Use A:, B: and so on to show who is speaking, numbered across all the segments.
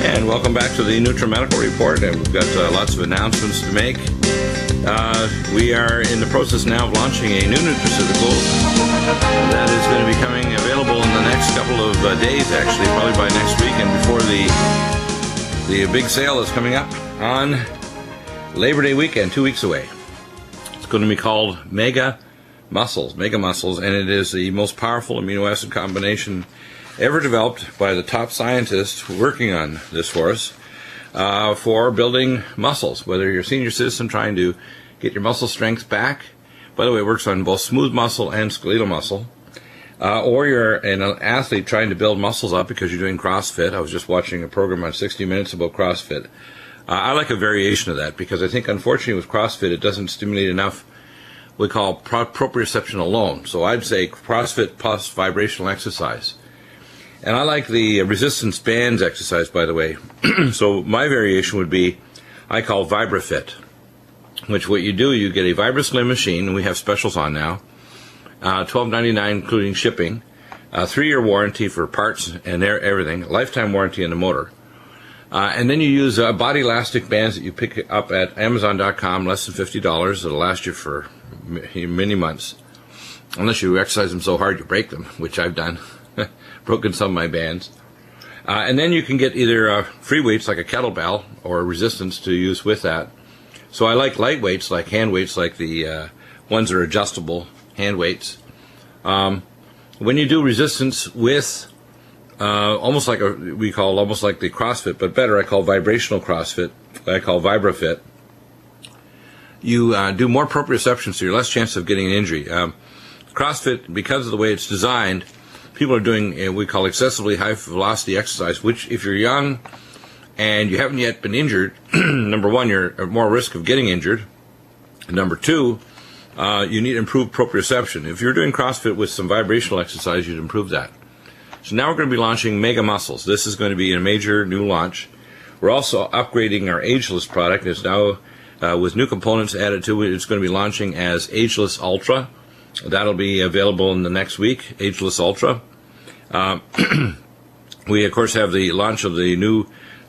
A: And welcome back to the Nutrimedical Report, and we've got lots of announcements to make. We are in the process now of launching a new Nutrimedical that is going to be coming available in the next couple of days, actually, probably by next week, and before the big sale is coming up on Labor Day weekend, 2 weeks away. It's going to be called Mega Muscles, and it is the most powerful amino acid combination ever developed by the top scientists working on this for us for building muscles, whether you're a senior citizen trying to get your muscle strength back. By the way, it works on both smooth muscle and skeletal muscle. Or you're an athlete trying to build muscles up because you're doing CrossFit. I was just watching a program on 60 Minutes about CrossFit. I like a variation of that because I think, unfortunately, with CrossFit, it doesn't stimulate enough we call proprioception alone. So I'd say CrossFit plus vibrational exercise. And I like the resistance bands exercise, by the way. So my variation would be, I call VibraFit, which what you do, you get a VibraSlim machine, and we have specials on now, $12.99 including shipping, 3-year warranty for parts and everything, lifetime warranty on the motor. And then you use body elastic bands that you pick up at Amazon.com, less than $50. It'll last you for many months, unless you exercise them so hard you break them, which I've done. Broken some of my bands. And then you can get either free weights like a kettlebell or resistance to use with that. So I like light weights, like hand weights, like the ones that are adjustable hand weights. When you do resistance with almost like we call almost like the CrossFit, but better, I call vibrational CrossFit, I call VibraFit, you do more proprioception, so you're less chance of getting an injury. CrossFit, because of the way it's designed, people are doing what we call excessively high velocity exercise, which if you're young and you haven't yet been injured, number one, you're at more risk of getting injured. Number two, you need improved proprioception. If you're doing CrossFit with some vibrational exercise, you'd improve that. So now we're going to be launching Mega Muscles. This is going to be a major new launch. We're also upgrading our Ageless product. It's now, with new components added to it, it's going to be launching as Ageless Ultra. That'll be available in the next week, Ageless Ultra. We, of course, have the launch of the new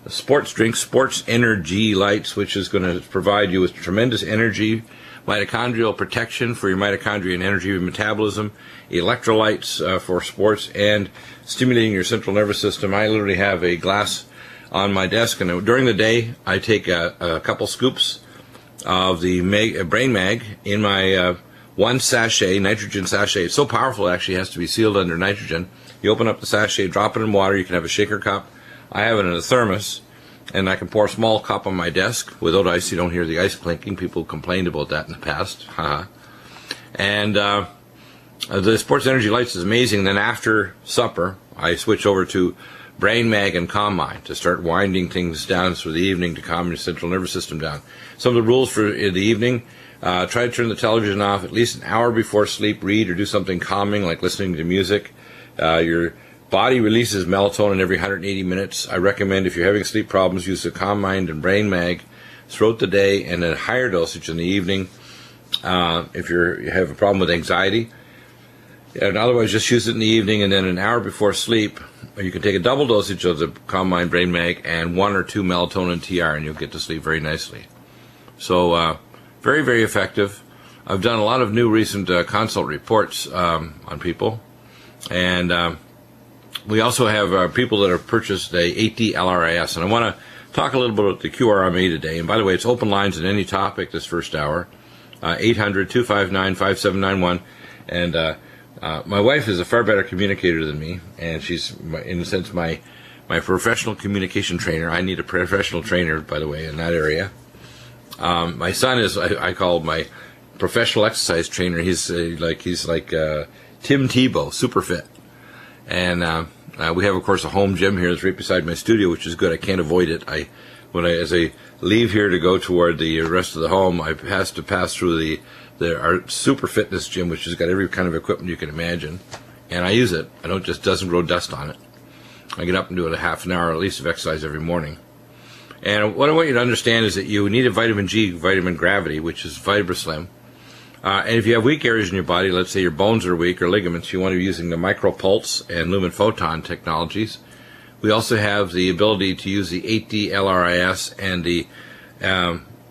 A: sports drink, Sports Energy Lights, which is going to provide you with tremendous energy, mitochondrial protection for your mitochondria and energy metabolism, electrolytes for sports, and stimulating your central nervous system. I literally have a glass on my desk, and during the day, I take a couple scoops of the Brain Mag in my one sachet, nitrogen sachet. It's so powerful, it actually has to be sealed under nitrogen. You open up the sachet, drop it in water. You can have a shaker cup. I have it in a thermos, and I can pour a small cup on my desk without ice. You don't hear the ice clinking. People complained about that in the past. And the Sports Energy Lights is amazing. Then after supper, I switch over to Brain Mag and Calm Mind to start winding things down for the evening to calm your central nervous system down. Some of the rules for the evening: try to turn the television off at least an hour before sleep. Read or do something calming like listening to music. Your body releases melatonin every 180 minutes. I recommend, if you're having sleep problems, use the Calm Mind and Brain Mag throughout the day and a higher dosage in the evening if you have a problem with anxiety. And otherwise, just use it in the evening, and then an hour before sleep, you can take a double dosage of the Calm Mind Brain Mag and 1 or 2 melatonin TR, and you'll get to sleep very nicely. So, very, very effective. I've done a lot of new recent consult reports on people. And we also have people that have purchased a 8D LRIS. And I want to talk a little bit about the QRMA today. And by the way, it's open lines on any topic this first hour, 800-259-5791. And my wife is a far better communicator than me, and she's, in a sense, my professional communication trainer. I need a professional trainer, by the way, in that area. My son is, I call my professional exercise trainer. He's like Tim Tebow, super fit. And we have, of course, a home gym here that's right beside my studio, which is good. I can't avoid it. As I leave here to go toward the rest of the home, I have to pass through our super fitness gym, which has got every kind of equipment you can imagine. And I use it. I don't just doesn't grow dust on it. I get up and do it a half an hour at least of exercise every morning. And what I want you to understand is that you need a vitamin G, vitamin gravity, which is VibraSlim. And if you have weak areas in your body, let's say your bones are weak or ligaments, you want to be using the micropulse and lumen photon technologies, We also have the ability to use the 8D LRIS and the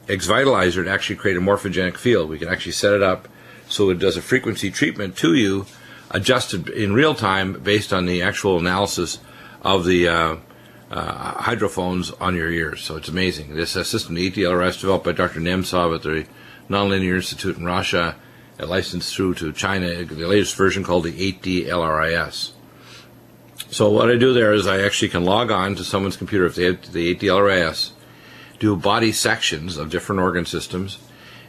A: X-Vitalizer to actually create a morphogenic field. We can actually set it up so it does a frequency treatment to you, adjusted in real time based on the actual analysis of the hydrophones on your ears. So it's amazing. This system, the 8D LRIS, developed by Dr. Nemtsov at the Nonlinear Institute in Russia, and licensed through to China, the latest version called the 8D LRIS. So what I do there is I actually can log on to someone's computer if they have the 8D LRIS, do body sections of different organ systems,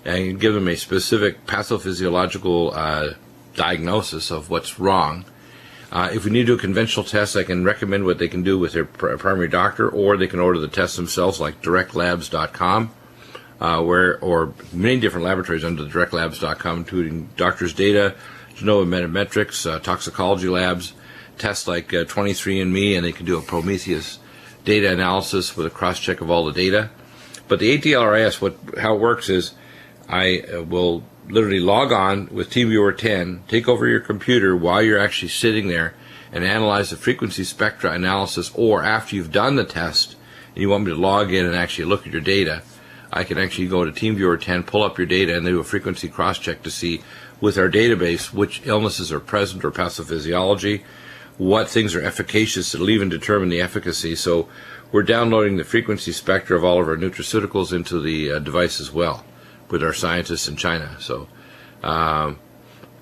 A: and give them a specific pathophysiological diagnosis of what's wrong. If we need to do a conventional test, I can recommend what they can do with their primary doctor, or they can order the tests themselves, like directlabs.com, or many different laboratories under the directlabs.com, including Doctors Data, Genova Metametrics, toxicology labs, tests like 23andMe, and they can do a Prometheus data analysis with a cross-check of all the data. But the 8D LRIS, how it works is I will literally log on with TeamViewer 10, take over your computer while you're actually sitting there, and analyze the frequency spectra analysis, or after you've done the test and you want me to log in and actually look at your data, I can actually go to TeamViewer 10, pull up your data, and do a frequency cross-check to see with our database which illnesses are present or pathophysiology, what things are efficacious. It'll even determine the efficacy. So we're downloading the frequency spectra of all of our nutraceuticals into the device as well with our scientists in China. So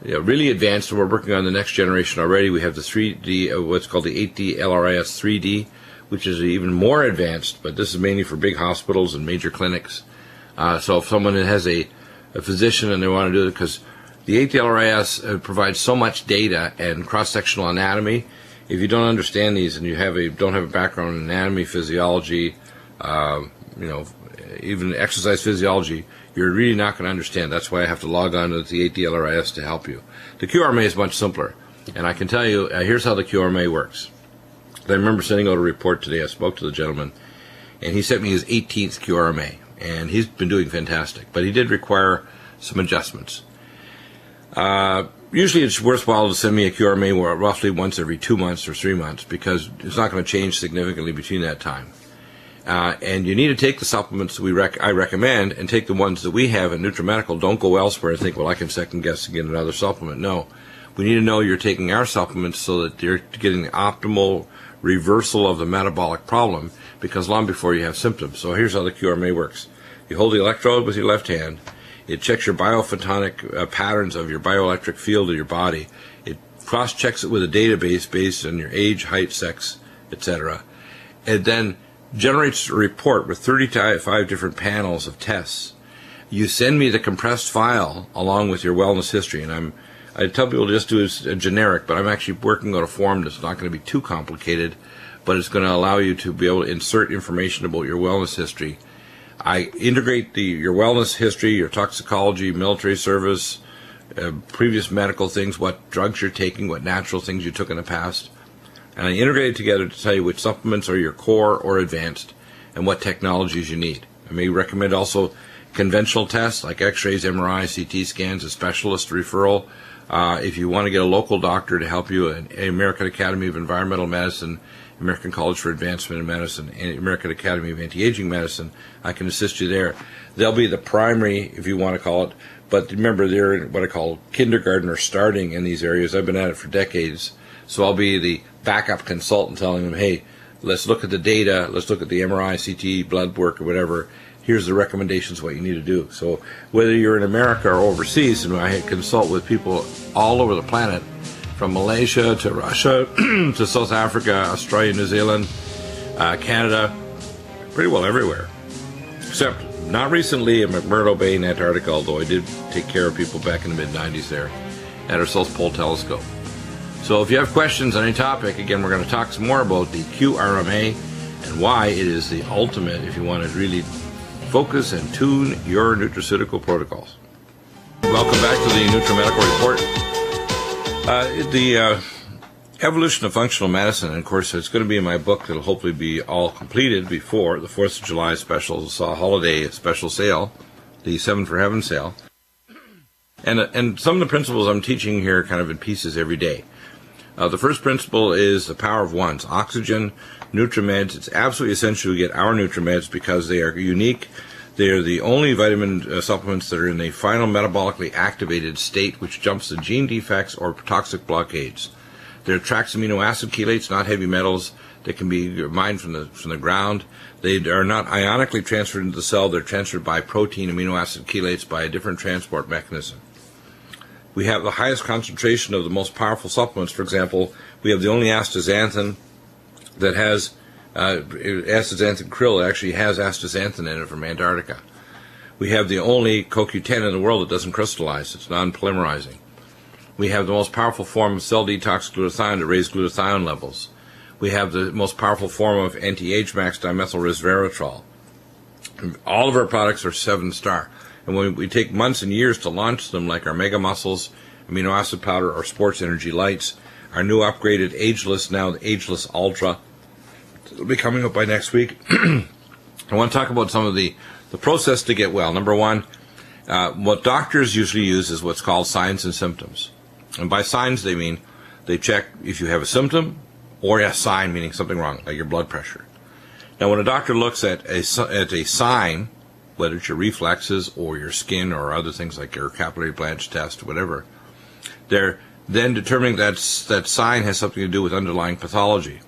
A: really advanced, and we're working on the next generation already. We have the 3D, what's called the 8D LRIS 3D, which is even more advanced, but this is mainly for big hospitals and major clinics. So if someone has a physician and they want to do it, because the 8D LRIS provides so much data and cross-sectional anatomy. If you don't understand these and you don't have a background in anatomy, physiology, even exercise physiology, you're really not going to understand. That's why I have to log on to the 8D LRIS to help you. The QRMA is much simpler, and I can tell you, here's how the QRMA works. I remember sending out a report today. I spoke to the gentleman, and he sent me his 18th QRMA, and he's been doing fantastic, but he did require some adjustments. Usually it's worthwhile to send me a QRMA roughly once every 2 months or 3 months, because it's not going to change significantly between that time. And you need to take the supplements I recommend, and take the ones that we have at Nutrimedical. Don't go elsewhere and think, well, I can second guess and get another supplement. No. We need to know you're taking our supplements so that you're getting the optimal reversal of the metabolic problem, because long before you have symptoms. So here's how the QRMA works. You hold the electrode with your left hand. It checks your biophotonic patterns of your bioelectric field of your body. It cross-checks it with a database based on your age, height, sex, etc. It then generates a report with 35 different panels of tests. You send me the compressed file along with your wellness history, and I tell people to just do a generic, but I'm actually working on a form that's not going to be too complicated, but it's going to allow you to be able to insert information about your wellness history. I integrate your wellness history, your toxicology, military service, previous medical things, what drugs you're taking, what natural things you took in the past, and I integrate it together to tell you which supplements are your core or advanced and what technologies you need. I may recommend also conventional tests like x-rays, MRI, CT scans, a specialist referral. If you want to get a local doctor to help you, an American Academy of Environmental Medicine, American College for Advancement in Medicine, and American Academy of Anti-Aging Medicine, I can assist you there. They'll be the primary, if you want to call it, but remember, they're in what I call kindergarten or starting in these areas. I've been at it for decades, so I'll be the backup consultant telling them, hey, let's look at the data, let's look at the MRI, CT, blood work, or whatever. Here's the recommendations, what you need to do. So whether you're in America or overseas, and I consult with people all over the planet, from Malaysia to Russia to South Africa, Australia, New Zealand, Canada, pretty well everywhere. Except not recently in McMurdo Bay in Antarctica, although I did take care of people back in the mid-90s there at our South Pole Telescope. So if you have questions on any topic, again, we're going to talk some more about the QRMA and why it is the ultimate if you want to really focus and tune your nutraceutical protocols. Welcome back to the Nutrimedical Report. The evolution of functional medicine, and of course it's going to be in my book that'll hopefully be all completed before the 4th of July special, holiday special sale, the 7 for Heaven sale. And some of the principles I'm teaching here kind of in pieces every day. The first principle is the power of ones. Oxygen Nutrimeds. It's absolutely essential to get our Nutrimeds because they are unique. They are the only vitamin supplements that are in a final metabolically activated state which jumps the gene defects or toxic blockades. They're tracks amino acid chelates, not heavy metals. They can be mined from the ground. They are not ionically transferred into the cell. They're transferred by protein amino acid chelates by a different transport mechanism. We have the highest concentration of the most powerful supplements. For example, we have the only astaxanthin that has astaxanthin krill that actually has astaxanthin in it from Antarctica. We have the only CoQ10 in the world that doesn't crystallize. It's non-polymerizing. We have the most powerful form of cell detox glutathione to raise glutathione levels. We have the most powerful form of anti-age max dimethyl resveratrol. All of our products are 7-star. And when we take months and years to launch them, like our Mega Muscles, Amino Acid Powder, or Sports Energy Lights, our new upgraded Ageless, now the Ageless Ultra, it'll be coming up by next week. I want to talk about some of the process to get well. Number one, what doctors usually use is what's called signs and symptoms. And by signs, they mean they check if you have a symptom or a sign, meaning something wrong, like your blood pressure. Now, when a doctor looks at a sign, whether it's your reflexes or your skin or other things like your capillary Blanche test, whatever, they're then determining that sign has something to do with underlying pathology.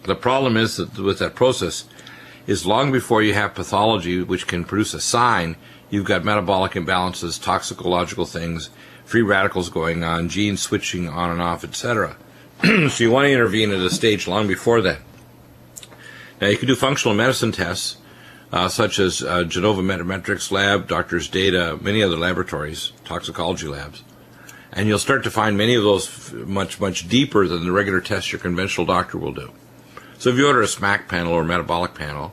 A: The problem is that with that process is long before you have pathology which can produce a sign, you've got metabolic imbalances, toxicological things, free radicals going on, genes switching on and off, etc. So you want to intervene at a stage long before that. Now you can do functional medicine tests, such as Genova Metametrics Lab, Doctors Data, many other laboratories, toxicology labs. And you'll start to find many of those much, much deeper than the regular tests your conventional doctor will do. So if you order a SMAC panel or metabolic panel,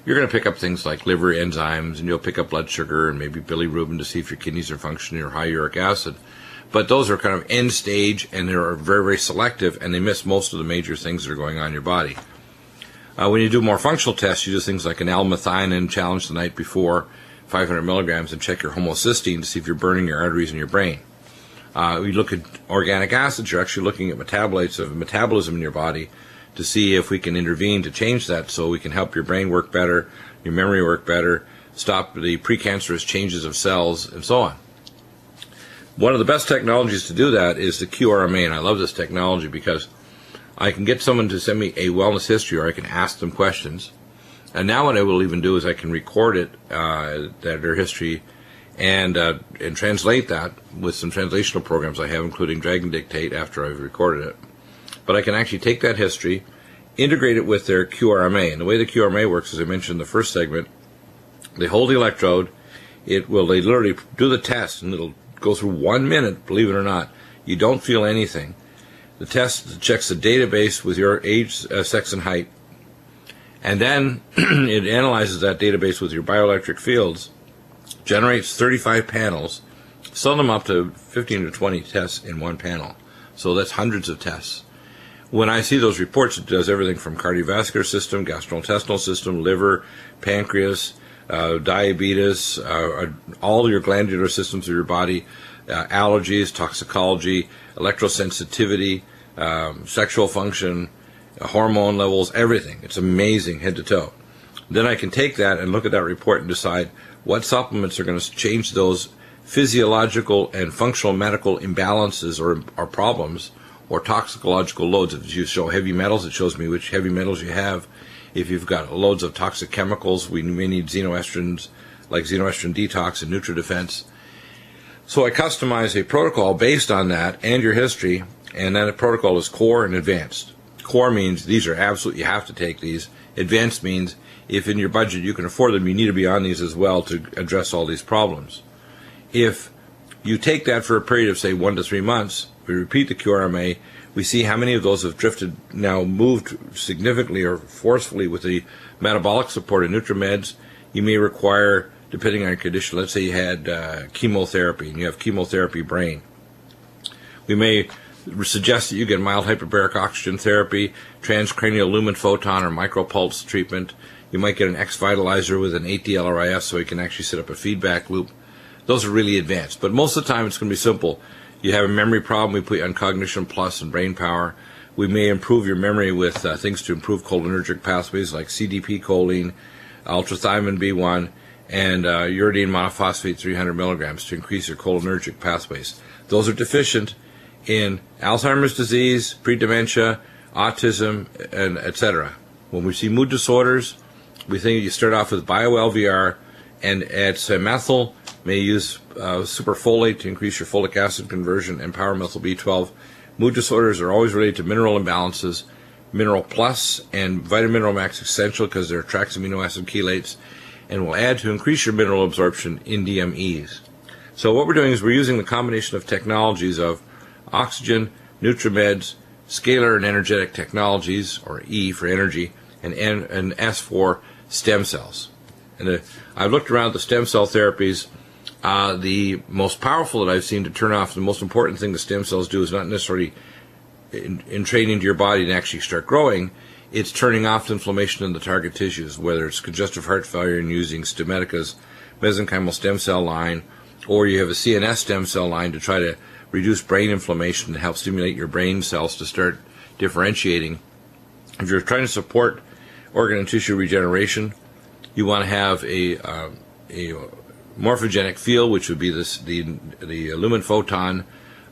A: you're going to pick up things like liver enzymes, and you'll pick up blood sugar and maybe bilirubin to see if your kidneys are functioning or high uric acid. But those are kind of end stage, and they're very, very selective, and they miss most of the major things that are going on in your body. When you do more functional tests, you do things like an L-methionine challenge the night before, 500 milligrams, and check your homocysteine to see if you're burning your arteries in your brain. We look at organic acids. You're actually looking at metabolites of metabolism in your body to see if we can intervene to change that so we can help your brain work better, your memory work better, stop the precancerous changes of cells, and so on. One of the best technologies to do that is the QRMA, and I love this technology because I can get someone to send me a wellness history, or I can ask them questions. And now what I will even do is I can record it, their history, and translate that with some translational programs I have, including Dragon Dictate, after I've recorded it. But I can actually take that history, integrate it with their QRMA. And the way the QRMA works, as I mentioned in the first segment, they hold the electrode. They literally do the test, and it'll go through 1 minute, believe it or not. You don't feel anything. The test checks the database with your age, sex, and height. And then it analyzes that database with your bioelectric fields, generates 35 panels, sum them up to 15 to 20 tests in one panel. So that's hundreds of tests. When I see those reports, it does everything from cardiovascular system, gastrointestinal system, liver, pancreas, diabetes, all your glandular systems of your body, allergies, toxicology, electrosensitivity, sexual function, hormone levels, everything. It's amazing, head to toe. Then I can take that and look at that report and decide what supplements are going to change those physiological and functional medical imbalances or problems or toxicological loads. If you show heavy metals, it shows me which heavy metals you have. If you've got loads of toxic chemicals, we may need xenoestrogens, like xenoestrogen detox and NutriDefense. So I customize a protocol based on that and your history, and then the protocol is core and advanced. Core means these are absolute, you have to take these. Advanced means if in your budget you can afford them, you need to be on these as well to address all these problems. If you take that for a period of, say, 1 to 3 months, we repeat the QRMA, we see how many of those have moved significantly or forcefully with the metabolic support of Nutrimeds. You may require, depending on your condition, let's say you had chemotherapy and you have chemotherapy brain. We may suggest that you get mild hyperbaric oxygen therapy, transcranial lumen photon or micropulse treatment. You might get an X-vitalizer with an 8D-LRIS so you can actually set up a feedback loop. Those are really advanced, but most of the time it's going to be simple. You have a memory problem, we put you on Cognition Plus and Brain Power. We may improve your memory with things to improve cholinergic pathways like CDP choline, ultrathymine B1, and uridine monophosphate 300 milligrams to increase your cholinergic pathways. Those are deficient in Alzheimer's disease, pre-dementia, autism, and etc. When we see mood disorders, we think you start off with bio-LVR and add methyl. May use superfolate to increase your folic acid conversion and power methyl B12. Mood disorders are always related to mineral imbalances. Mineral Plus and Vitamin Mineral Max Essential because they're tracks amino acid chelates and will add to increase your mineral absorption in DMEs. So what we're doing is we're using the combination of technologies of oxygen, Nutrimeds, scalar and energetic technologies, or E for energy, and S for stem cells. And I've looked around the stem cell therapies. The most powerful that I've seen to turn off, the most important thing the stem cells do is not necessarily entrain into your body and actually start growing. It's turning off the inflammation in the target tissues, whether it's congestive heart failure and using Stematica's mesenchymal stem cell line, or you have a CNS stem cell line to try to reduce brain inflammation and help stimulate your brain cells to start differentiating. If you're trying to support organ and tissue regeneration, you want to have a morphogenic field, which would be the lumen photon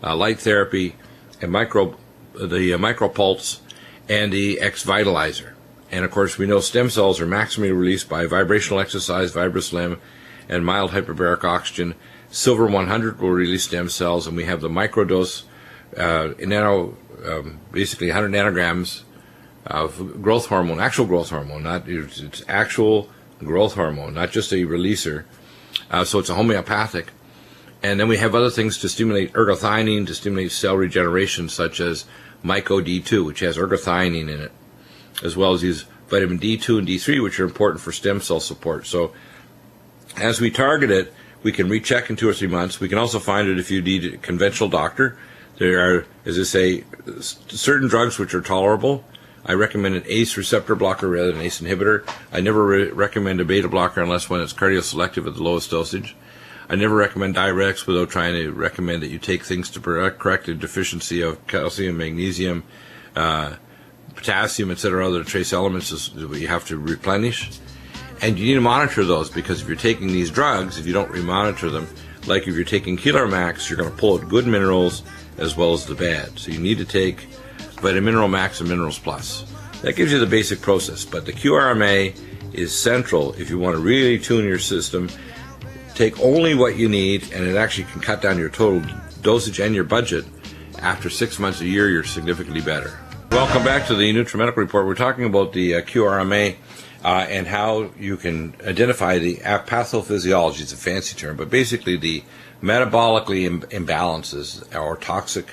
A: light therapy, and the micropulse, and the X vitalizer. And of course, we know stem cells are maximally released by vibrational exercise, VibraSlim, and mild hyperbaric oxygen. Silver 100 will release stem cells, and we have the microdose, basically 100 nanograms of growth hormone, actual growth hormone, it's actual growth hormone, not just a releaser. So it's a homeopathic. And then we have other things to stimulate ergothioneine, to stimulate cell regeneration, such as MycoD2, which has ergothioneine in it, as well as these vitamin D2 and D3, which are important for stem cell support. So as we target it, we can recheck in 2 or 3 months. We can also find it if you need a conventional doctor. There are, as I say, certain drugs which are tolerable. I recommend an ACE receptor blocker rather than an ACE inhibitor. I never recommend a beta blocker unless when it's cardioselective at the lowest dosage. I never recommend diuretics without trying to recommend that you take things to correct a deficiency of calcium, magnesium, potassium, etc., other trace elements that you have to replenish. And you need to monitor those, because if you're taking these drugs, if you don't remonitor them, like if you're taking Keeler Max, you're going to pull out good minerals as well as the bad. So you need to take Vitamin Mineral Max and Minerals Plus. That gives you the basic process, but the QRMA is central if you want to really tune your system. Take only what you need, and it actually can cut down your total dosage and your budget. After 6 months, a year, you're significantly better. Welcome back to the Nutrimedical Report. We're talking about the QRMA and how you can identify the pathophysiology. It's a fancy term, but basically the metabolically imbalances or toxic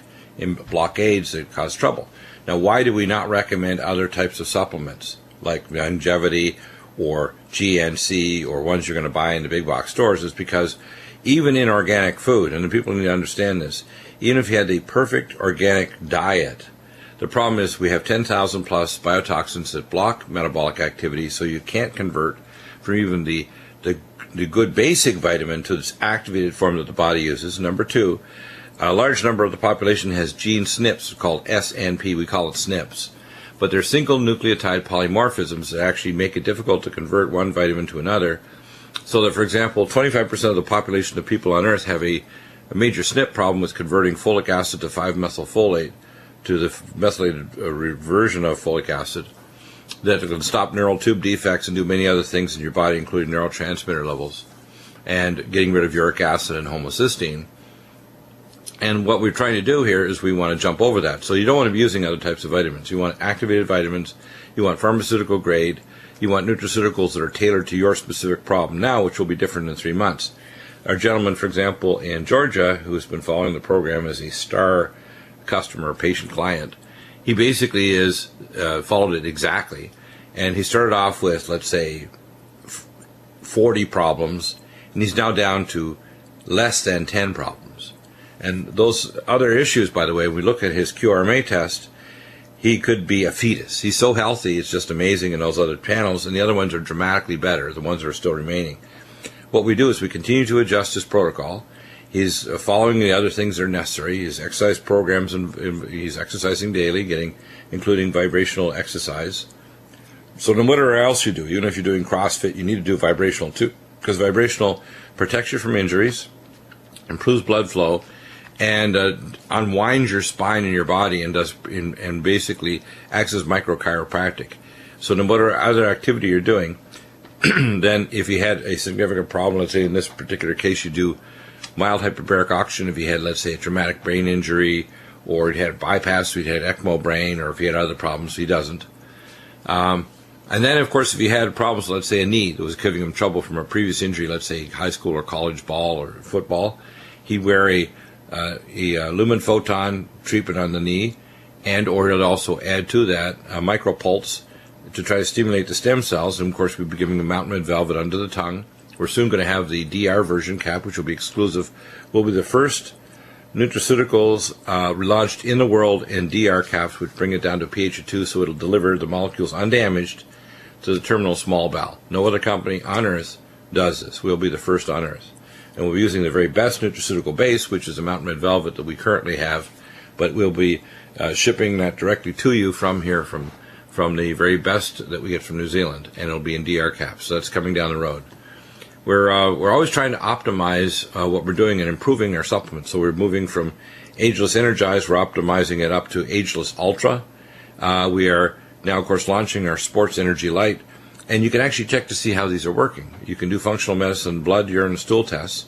A: blockades that cause trouble. Now, why do we not recommend other types of supplements like longevity or GNC or ones you're going to buy in the big box stores? Is because even in organic food, and the people need to understand this, even if you had the perfect organic diet, the problem is we have 10,000 plus biotoxins that block metabolic activity, so you can't convert from even the good basic vitamin to this activated form that the body uses. Number two, a large number of the population has gene SNPs called SNP. We call it SNPs. But they're single nucleotide polymorphisms that actually make it difficult to convert one vitamin to another. So that, for example, 25% of the population of people on Earth have a major SNP problem with converting folic acid to 5-methylfolate to the methylated reversion of folic acid that can stop neural tube defects and do many other things in your body, including neurotransmitter levels and getting rid of uric acid and homocysteine. And what we're trying to do here is we want to jump over that. So you don't want to be using other types of vitamins. You want activated vitamins. You want pharmaceutical grade. You want nutraceuticals that are tailored to your specific problem now, which will be different in 3 months. Our gentleman, for example, in Georgia, who's been following the program as a star customer, patient client, he basically is followed it exactly. And he started off with, let's say, 40 problems, and he's now down to less than 10 problems. And those other issues, by the way, when we look at his QRMA test, he could be a fetus. He's so healthy, it's just amazing in those other panels, and the other ones are dramatically better, the ones that are still remaining. What we do is we continue to adjust his protocol. He's following the other things that are necessary. His exercise programs, and he's exercising daily, including vibrational exercise. So no matter what else you do, even if you're doing CrossFit, you need to do vibrational too, because vibrational protects you from injuries, improves blood flow, and unwinds your spine and your body, and basically acts as microchiropractic. So no matter other activity you're doing, then if you had a significant problem, let's say in this particular case you do mild hyperbaric oxygen, if you had, let's say, a traumatic brain injury, or you had a bypass, so you had ECMO brain, or if you had other problems, he doesn't. And then, of course, if you had problems, let's say a knee that was giving him trouble from a previous injury, let's say high school or college ball or football, he'd wear a lumen photon treatment on the knee, and or he'll also add to that a micropulse to try to stimulate the stem cells. And of course, we'll be giving the mountain red velvet under the tongue. We're soon going to have the DR version cap, which will be exclusive. Will be the first nutraceuticals relaunched in the world in DR caps, which bring it down to pH of 2, so it'll deliver the molecules undamaged to the terminal small bowel. No other company on earth does this. We'll be the first on earth. And we'll be using the very best nutraceutical base, which is the mountain red velvet that we currently have, but we'll be shipping that directly to you from here, from the very best that we get from New Zealand, and it'll be in DR caps. So that's coming down the road. We're always trying to optimize what we're doing and improving our supplements. So we're moving from Ageless Energize, we're optimizing it up to Ageless Ultra. We are now, of course, launching our Sports Energy Light, and you can actually check to see how these are working. You can do functional medicine, blood, urine, and stool tests,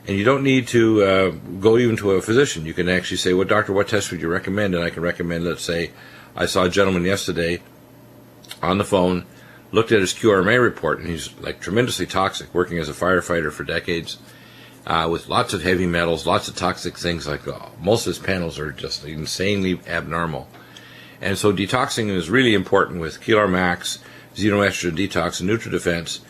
A: and you don't need to go even to a physician. You can actually say, well, doctor, what test would you recommend? And I can recommend, let's say, I saw a gentleman yesterday on the phone, looked at his QRMA report, and he's like tremendously toxic, working as a firefighter for decades, with lots of heavy metals, lots of toxic things. Like most of his panels are just insanely abnormal. And so detoxing is really important with Kelar Max, xenoestrogen detox, and NutriDefense.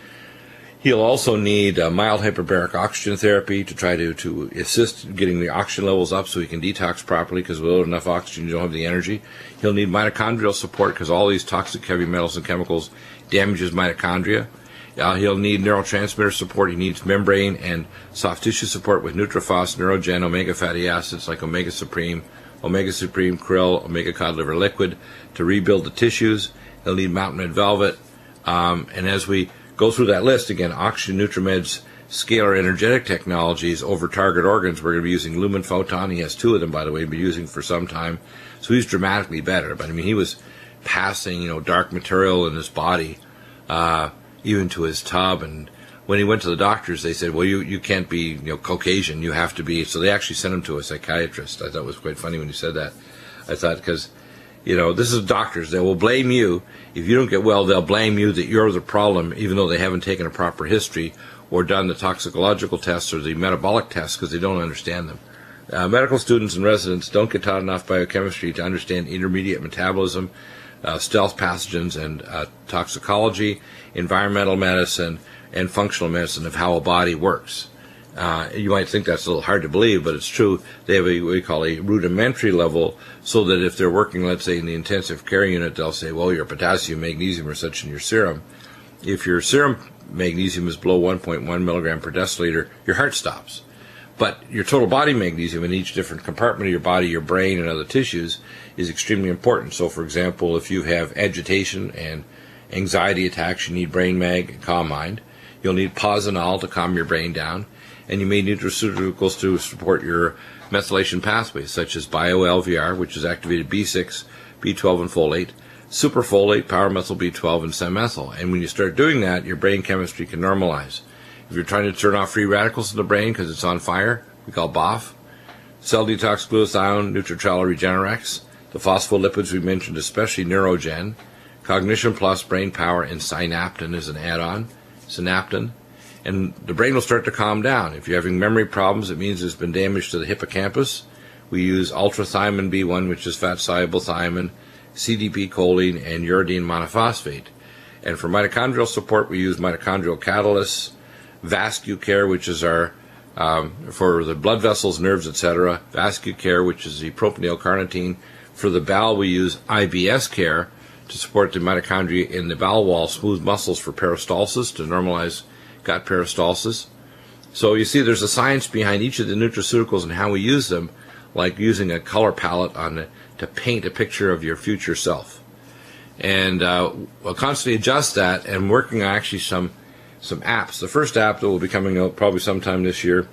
A: He'll also need mild hyperbaric oxygen therapy to try to assist getting the oxygen levels up so he can detox properly, because without enough oxygen you don't have the energy. He'll need mitochondrial support because all these toxic heavy metals and chemicals damages mitochondria. He'll need neurotransmitter support. He needs membrane and soft tissue support with NutriFos, Neurogen, omega fatty acids like Omega Supreme, Krill, Omega Cod Liver Liquid to rebuild the tissues. He'll need mountain red velvet. And as we go through that list, again, Oxygen Nutrimed's scalar energetic technologies over target organs, we're going to be using lumen photon. He has 2 of them, by the way, he'll be using for some time. So he's dramatically better. But I mean, he was passing, dark material in his body, even to his tub. And when he went to the doctors, they said, well, you can't be, Caucasian. You have to be. So they actually sent him to a psychiatrist. I thought it was quite funny when he said that. I thought, because, this is doctors. They will blame you. If you don't get well, they'll blame you that you're the problem, even though they haven't taken a proper history or done the toxicological tests or the metabolic tests, because they don't understand them. Medical students and residents don't get taught enough biochemistry to understand intermediate metabolism, stealth pathogens, and toxicology, environmental medicine, and functional medicine of how a body works. You might think that's a little hard to believe, but it's true. They have what we call a rudimentary level, so that if they're working, let's say, in the intensive care unit, they'll say, well, your potassium, magnesium are such in your serum. If your serum magnesium is below 1.1 milligram per deciliter, your heart stops. But your total body magnesium in each different compartment of your body, your brain, and other tissues is extremely important. So, for example, if you have agitation and anxiety attacks, you need brain mag and calm mind. You'll need Posinol to calm your brain down. And you may need nutraceuticals to support your methylation pathways, such as BioLVR, which is activated B6, B12, and folate, superfolate, powermethyl B12, and Semethyl. And when you start doing that, your brain chemistry can normalize. If you're trying to turn off free radicals in the brain because it's on fire, we call BOF. Cell detox, glutathione, Nutritrala, Regenerex. The phospholipids we mentioned, especially Neurogen. Cognition Plus, Brain Power, and Synaptin is an add-on. Synaptin. And the brain will start to calm down. If you're having memory problems, it means there's been damage to the hippocampus. We use ultrathymine B1, which is fat-soluble thiamine, CDP choline, and uridine monophosphate. And for mitochondrial support, we use mitochondrial catalysts, VascuCare, which is our for the blood vessels, nerves, etc. VascuCare, which is the propionyl carnitine. For the bowel, we use IBS Care to support the mitochondria in the bowel wall, smooth muscles for peristalsis, to normalize gut peristalsis. So you see there's a science behind each of the nutraceuticals and how we use them, like using a color palette to paint a picture of your future self. And we'll constantly adjust that, and working on actually some apps. The first app that will be coming out probably sometime this year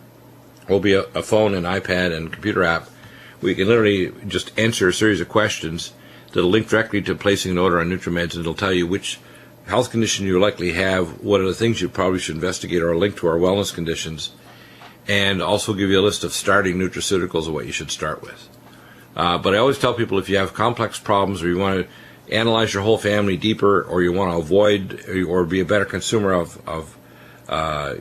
A: will be a phone and iPad and computer app. We can literally just answer a series of questions that'll link directly to placing an order on Nutrimeds, and it'll tell you which health condition you likely have, what are the things you probably should investigate, or a link to our wellness conditions, and also give you a list of starting nutraceuticals of what you should start with. But I always tell people, if you have complex problems, or you want to analyze your whole family deeper, or you want to avoid or be a better consumer of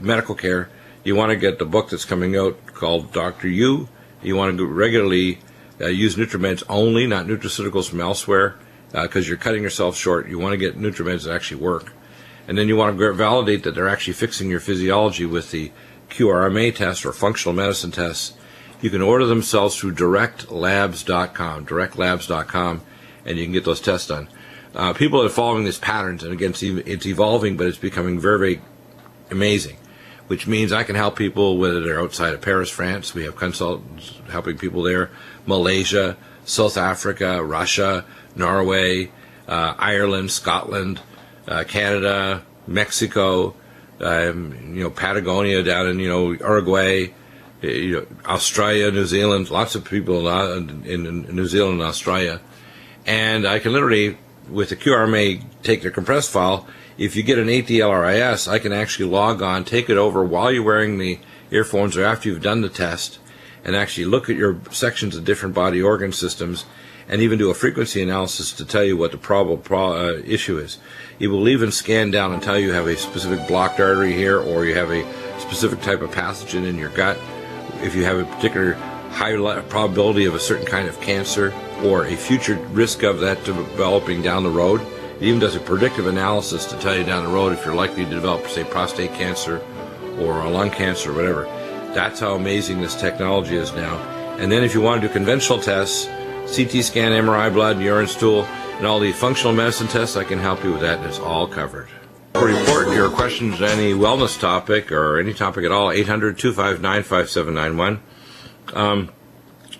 A: medical care, you want to get the book that's coming out called Dr. You. You want to regularly use Nutrimeds only, not nutraceuticals from elsewhere, because you're cutting yourself short. You want to get Nutrimeds that actually work. And then you want to validate that they're actually fixing your physiology with the QRMA test or functional medicine tests. You can order themselves through directlabs.com, and you can get those tests done. People are following these patterns, and again, it's evolving, but it's becoming very, very amazing, which means I can help people whether they're outside of Paris, France. We have consultants helping people there, Malaysia, South Africa, Russia, Norway, Ireland, Scotland, Canada, Mexico, Patagonia down in Uruguay, Australia, New Zealand. Lots of people in New Zealand and Australia, and I can literally, with the QRMA, take the compressed file. If you get an 8D LRIS, I can actually log on, take it over while you're wearing the earphones or after you've done the test, and actually look at your sections of different body organ systems, and even do a frequency analysis to tell you what the probable issue is. It will even scan down and tell you have a specific blocked artery here, or you have a specific type of pathogen in your gut, if you have a particular high probability of a certain kind of cancer, or a future risk of that developing down the road. It even does a predictive analysis to tell you down the road if you're likely to develop, say, prostate cancer or a lung cancer or whatever. That's how amazing this technology is now. And then if you want to do conventional tests, CT scan, MRI, blood, urine stool, and all the functional medicine tests, I can help you with that, and it's all covered. Report your questions on any wellness topic or any topic at all, 800-259-5791.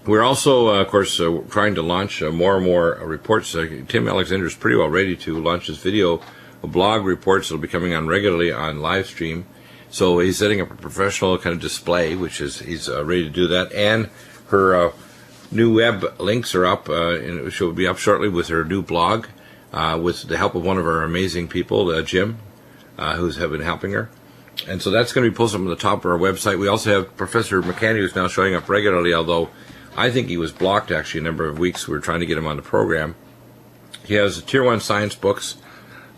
A: We're also, of course, trying to launch more and more reports. Tim Alexander is pretty well ready to launch his video blog reports that will be coming on regularly on live stream. So he's setting up a professional kind of display, which is he's ready to do that. And her new web links are up, and she'll be up shortly with her new blog, with the help of one of our amazing people, Jim, who's been helping her. And so that's going to be posted on the top of our website. We also have Professor McCanny, who's now showing up regularly, although I think he was blocked actually a number of weeks. We were trying to get him on the program. He has Tier 1 science books.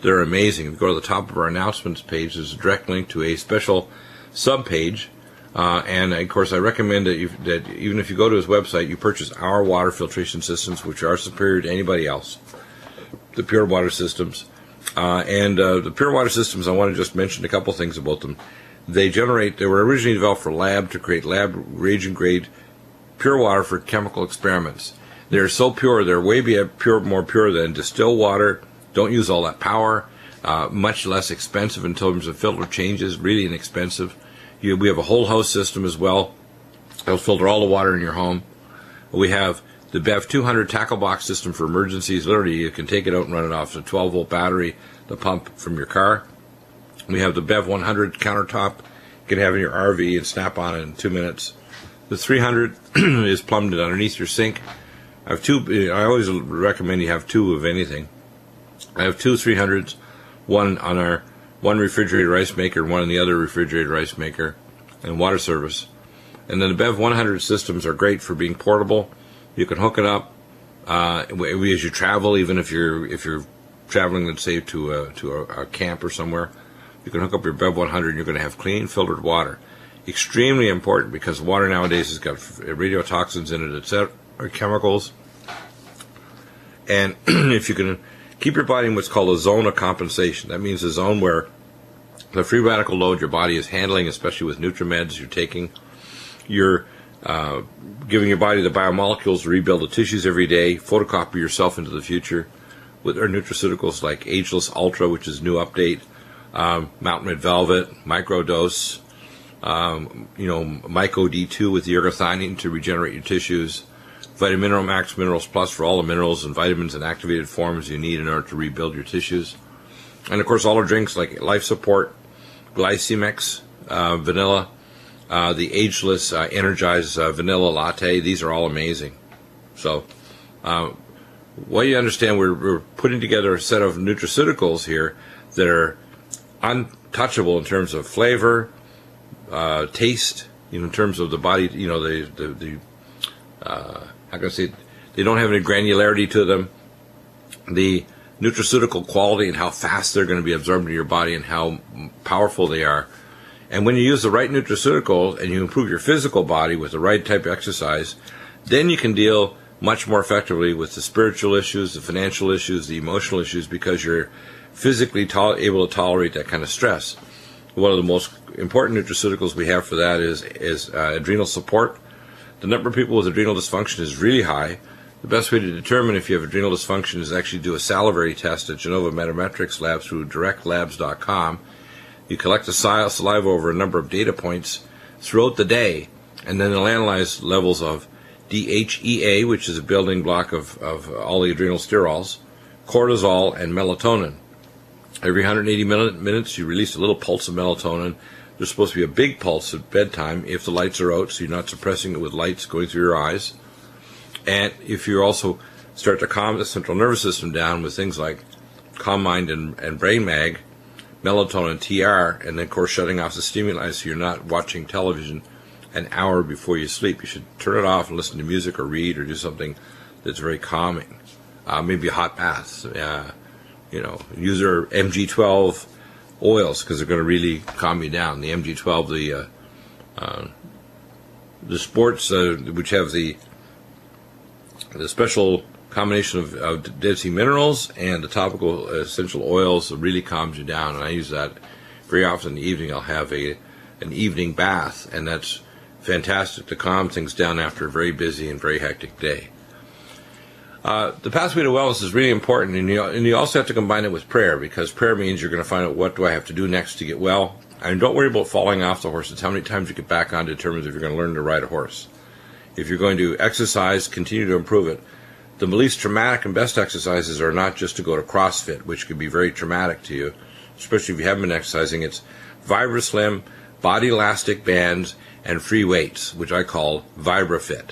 A: They're amazing. If you go to the top of our announcements page, there's a direct link to a special sub-page. And, of course, I recommend that even if you go to his website, you purchase our water filtration systems, which are superior to anybody else, the pure water systems. The pure water systems, I want to just mention a couple things about them. They were originally developed for lab to create lab reagent-grade pure water for chemical experiments. They're so pure, they're way more pure than distilled water. Don't use all that power. Much less expensive in terms of filter changes, really inexpensive. We have a whole house system as well. It'll filter all the water in your home. We have the BEV 200 tackle box system for emergencies. Literally, you can take it out and run it off a 12-volt battery, the pump from your car. We have the BEV 100 countertop. You can have in your RV and snap on it in 2 minutes. The 300 is plumbed underneath your sink. I have two. I always recommend you have two of anything. I have two 300s, one on our one refrigerated rice maker, one on the other refrigerated rice maker, and water service. And then the BEV 100 systems are great for being portable. You can hook it up as you travel, even if you're traveling, let's say, to a camp or somewhere. You can hook up your BEV 100 and you're going to have clean, filtered water. Extremely important because water nowadays has got radiotoxins in it, etc., chemicals. And if you can keep your body in what's called a zone of compensation, that means a zone where the free radical load your body is handling, especially with Nutrimeds you're taking, you're giving your body the biomolecules to rebuild the tissues every day, photocopy yourself into the future with our nutraceuticals like Ageless Ultra, which is a new update, Mountain Red Velvet, Microdose, Myco D2 with the ergothioneine to regenerate your tissues, Vitamin Max Minerals Plus for all the minerals and vitamins and activated forms you need in order to rebuild your tissues. And of course, all our drinks like Life Support, Glycemix, Vanilla, the Ageless Energized Vanilla Latte. These are all amazing. So, what you understand, we're putting together a set of nutraceuticals here that are untouchable in terms of flavor, taste, in terms of the body. How can I say? They don't have any granularity to them. The nutraceutical quality and how fast they're going to be absorbed into your body and how powerful they are. And when you use the right nutraceutical and you improve your physical body with the right type of exercise, then you can deal much more effectively with the spiritual issues, the financial issues, the emotional issues, because you're physically able to tolerate that kind of stress. One of the most important nutraceuticals we have for that is adrenal support. The number of people with adrenal dysfunction is really high. The best way to determine if you have adrenal dysfunction is actually do a salivary test at Genova Metametrics Lab through directlabs.com. You collect the saliva over a number of data points throughout the day, and then they'll analyze levels of DHEA, which is a building block of all the adrenal sterols, cortisol, and melatonin. Every 180 minutes, you release a little pulse of melatonin. There's supposed to be a big pulse at bedtime if the lights are out, so you're not suppressing it with lights going through your eyes. And if you also start to calm the central nervous system down with things like Calm Mind and Brain Mag, melatonin TR, and then, of course, shutting off the stimuli so you're not watching television an hour before you sleep. You should turn it off and listen to music or read or do something that's very calming. Maybe a hot bath. Use our MG12 oils because they're going to really calm you down. The MG12, the sports, which have the special combination of Dead Sea minerals and the topical essential oils, really calms you down. And I use that very often in the evening. I'll have an evening bath, and that's fantastic to calm things down after a very busy and very hectic day. The pathway to wellness is really important, and you also have to combine it with prayer, because prayer means you're going to find out what do I have to do next to get well. And don't worry about falling off the horse. It's how many times you get back on determines if you're going to learn to ride a horse. If you're going to exercise, continue to improve it. The least traumatic and best exercises are not just to go to CrossFit, which could be very traumatic to you, especially if you haven't been exercising. It's VibraSlim, body elastic bands, and free weights, which I call VibraFit,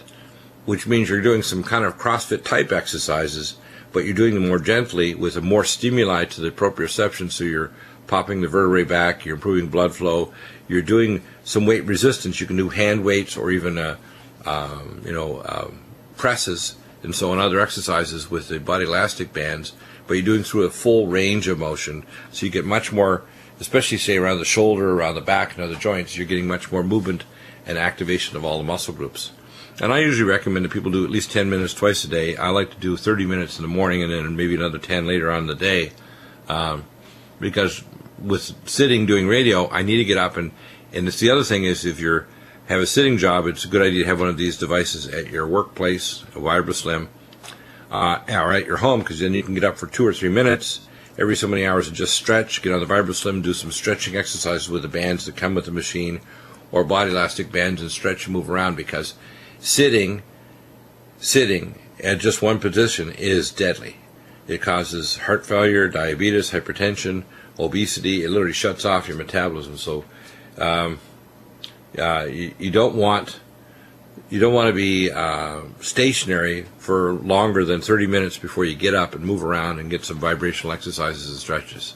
A: which means you're doing some kind of CrossFit type exercises, but you're doing them more gently with a more stimuli to the proprioception, so you're popping the vertebrae back, you're improving blood flow, you're doing some weight resistance. You can do hand weights or even presses and so on, other exercises with the body elastic bands, but you're doing through a full range of motion, so you get much more, especially say around the shoulder, around the back and other joints, you're getting much more movement and activation of all the muscle groups. And I usually recommend that people do at least 10 minutes twice a day. I like to do 30 minutes in the morning and then maybe another 10 later on in the day, because with sitting doing radio, I need to get up, and it's the other thing is if you have a sitting job, it's a good idea to have one of these devices at your workplace, a VibraSlim, or at your home, because then you can get up for 2 or 3 minutes every so many hours and just stretch, get on the VibraSlim, do some stretching exercises with the bands that come with the machine, or body elastic bands, and stretch and move around, because sitting at just one position is deadly. It causes heart failure, diabetes, hypertension, obesity. It literally shuts off your metabolism. So you don't want to be stationary for longer than 30 minutes before you get up and move around and get some vibrational exercises and stretches.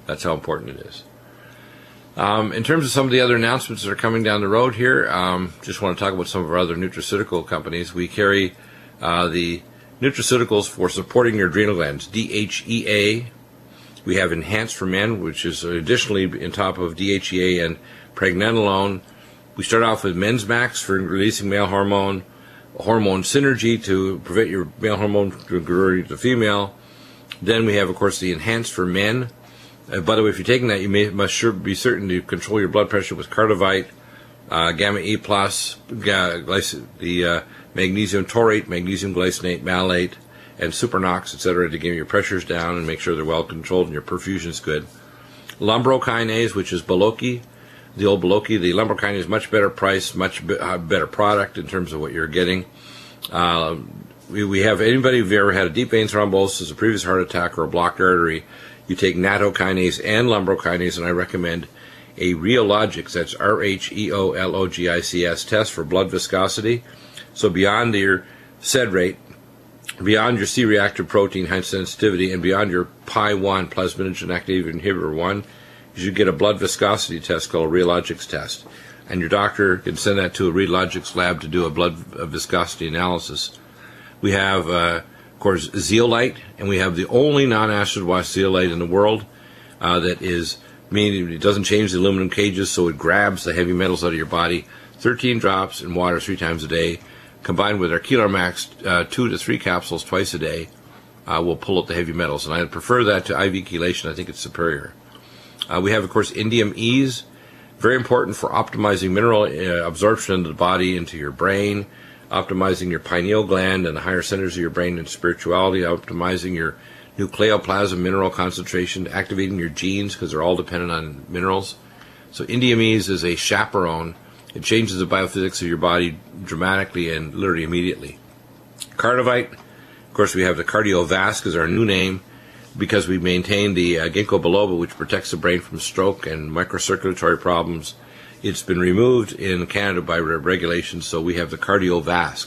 A: That's how important it is. In terms of some of the other announcements that are coming down the road here, just want to talk about some of our other nutraceutical companies. We carry the nutraceuticals for supporting your adrenal glands, DHEA. We have Enhanced for Men, which is additionally on top of DHEA and pregnenolone. We start off with Men's Max for releasing male hormone synergy to prevent your male hormone from converting to female. Then we have, of course, the Enhanced for Men. By the way, if you're taking that, you must be certain to control your blood pressure with Cardivite, Gamma E+, the magnesium taurate, magnesium glycinate, malate, and supernox, etc., to get your pressures down and make sure they're well controlled and your perfusion is good. Lumbrokinase, which is Boloki, the old Beloki. The lumbrokinase is much better price, much better product in terms of what you're getting. We have anybody who've ever had a deep vein thrombosis, a previous heart attack, or a blocked artery, you take nattokinase and lumbrokinase, and I recommend a Rheologics, that's RHEOLOGICS test for blood viscosity. So beyond your SED rate, beyond your C-reactive protein high sensitivity, and beyond your PI1, plasminogen activation inhibitor 1, you should get a blood viscosity test called a Rheologics test. And your doctor can send that to a Rheologics lab to do a blood viscosity analysis. We have, of course, zeolite, and we have the only non-acid wash zeolite in the world that is, meaning it doesn't change the aluminum cages, so it grabs the heavy metals out of your body. 13 drops in water 3 times a day, combined with our Kelar Max 2 to 3 capsules twice a day, will pull out the heavy metals. And I prefer that to IV chelation. I think it's superior. We have, of course, Indium Ease, very important for optimizing mineral absorption into the body, into your brain, optimizing your pineal gland and the higher centers of your brain and spirituality, optimizing your nucleoplasm mineral concentration, activating your genes because they're all dependent on minerals. So Indium Ease is a chaperone. It changes the biophysics of your body dramatically and literally immediately. Cardivite, of course, we have the Cardiovasc as our new name because we maintain the ginkgo biloba, which protects the brain from stroke and microcirculatory problems. It's been removed in Canada by regulations, so we have the Cardiovasc.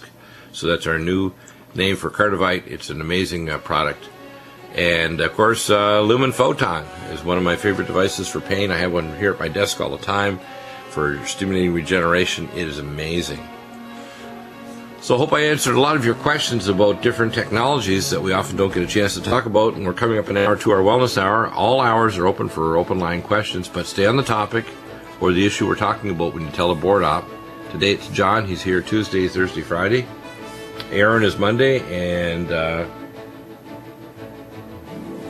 A: So that's our new name for Cardivite. It's an amazing product. And, of course, Lumen Photon is one of my favorite devices for pain. I have one here at my desk all the time for stimulating regeneration. It is amazing. So I hope I answered a lot of your questions about different technologies that we often don't get a chance to talk about. And we're coming up an hour to our wellness hour. All hours are open for open line questions, but stay on the topic or the issue we're talking about when you tell the board op. Today it's John. He's here Tuesday, Thursday, Friday. Aaron is Monday, and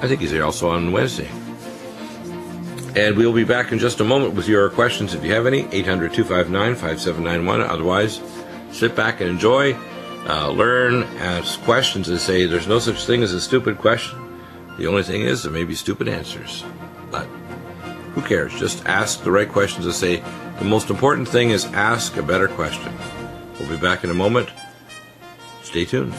A: I think he's here also on Wednesday. And we'll be back in just a moment with your questions if you have any. 800-259-5791. Otherwise, sit back and enjoy, learn, ask questions, and say there's no such thing as a stupid question. The only thing is there may be stupid answers. But who cares? Just ask the right questions and say the most important thing is ask a better question. We'll be back in a moment. Stay tuned.